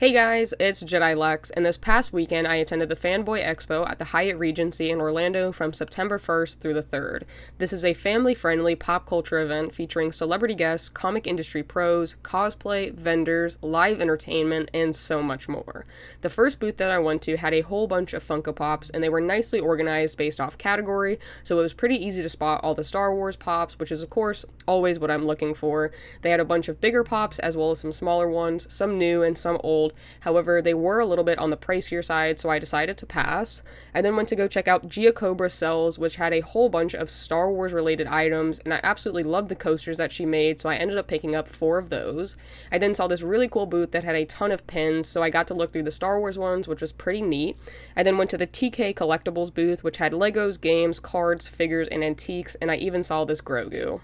Hey guys, it's Jedi Lex, and this past weekend I attended the Fanboy Expo at the Hyatt Regency in Orlando from September 1st through the 3rd. This is a family-friendly pop culture event featuring celebrity guests, comic industry pros, cosplay, vendors, live entertainment, and so much more. The first booth that I went to had a whole bunch of Funko Pops, and they were nicely organized based off category, so it was pretty easy to spot all the Star Wars Pops, which is of course always what I'm looking for. They had a bunch of bigger Pops as well as some smaller ones, some new and some old. However, they were a little bit on the pricier side, so I decided to pass. I then went to go check out Gia Cobra's cells, which had a whole bunch of Star Wars related items, and I absolutely loved the coasters that she made, so I ended up picking up 4 of those. I then saw this really cool booth that had a ton of pins, so I got to look through the Star Wars ones, which was pretty neat. I then went to the TK Collectibles booth, which had Legos, games, cards, figures, and antiques, and I even saw this Grogu.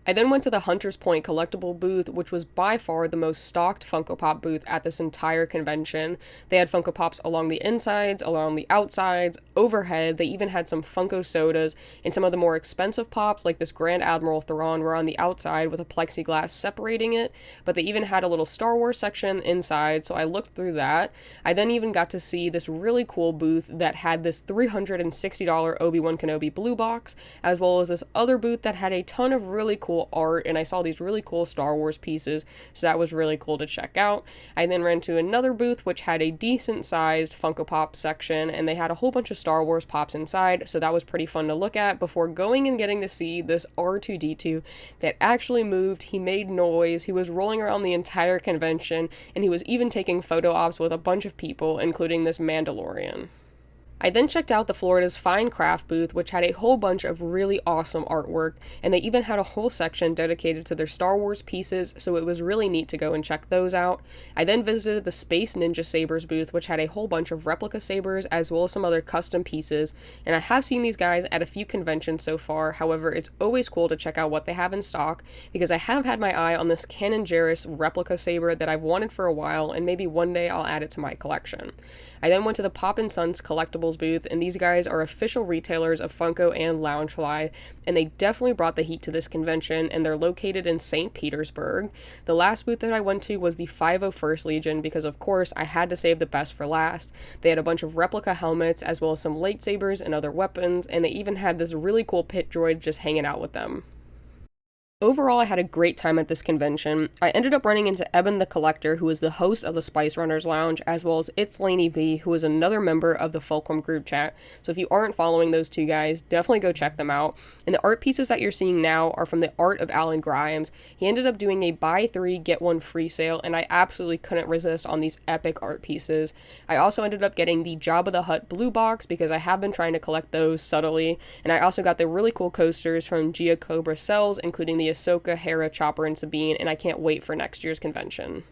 I then went to the Hunter's Point collectible booth, which was by far the most stocked Funko Pop booth at this entire convention. They had Funko Pops along the insides, along the outsides, overhead. They even had some Funko sodas, and some of the more expensive Pops, like this Grand Admiral Thrawn, were on the outside with a plexiglass separating it, but they even had a little Star Wars section inside, so I looked through that. I then even got to see this really cool booth that had this $360 Obi-Wan Kenobi blue box, as well as this other booth that had a ton of really cool art, and I saw these really cool Star Wars pieces, so that was really cool to check out. I then ran to another booth which had a decent sized Funko Pop section, and they had a whole bunch of Star Wars Pops inside, so that was pretty fun to look at before going and getting to see this R2-D2 that actually moved. He made noise, he was rolling around the entire convention, and he was even taking photo ops with a bunch of people, including this Mandalorian. I then checked out the Florida's Fine Craft booth, which had a whole bunch of really awesome artwork, and they even had a whole section dedicated to their Star Wars pieces, so it was really neat to go and check those out. I then visited the Space Ninja Sabers booth, which had a whole bunch of replica sabers, as well as some other custom pieces, and I have seen these guys at a few conventions so far. However, it's always cool to check out what they have in stock, because I have had my eye on this Canon Jarrus replica saber that I've wanted for a while, and maybe one day I'll add it to my collection. I then went to the Pop & Sons Collectibles booth, and these guys are official retailers of Funko and Loungefly, and they definitely brought the heat to this convention, and they're located in St. Petersburg. The last booth that I went to was the 501st Legion, because of course I had to save the best for last. They had a bunch of replica helmets, as well as some lightsabers and other weapons, and they even had this really cool pit droid just hanging out with them. Overall, I had a great time at this convention. I ended up running into Eben the Collector, who is the host of the Spice Runners Lounge, as well as It's Laney B, who is another member of the Fulcrum group chat. So if you aren't following those two guys, definitely go check them out. And the art pieces that you're seeing now are from the art of Alan Grimes. He ended up doing a buy 3, get 1 free sale, and I absolutely couldn't resist on these epic art pieces. I also ended up getting the Jabba the Hutt blue box, because I have been trying to collect those subtly. And I also got the really cool coasters from Gia Cobra Cells, including the Ahsoka, Hera, Chopper, and Sabine, and I can't wait for next year's convention.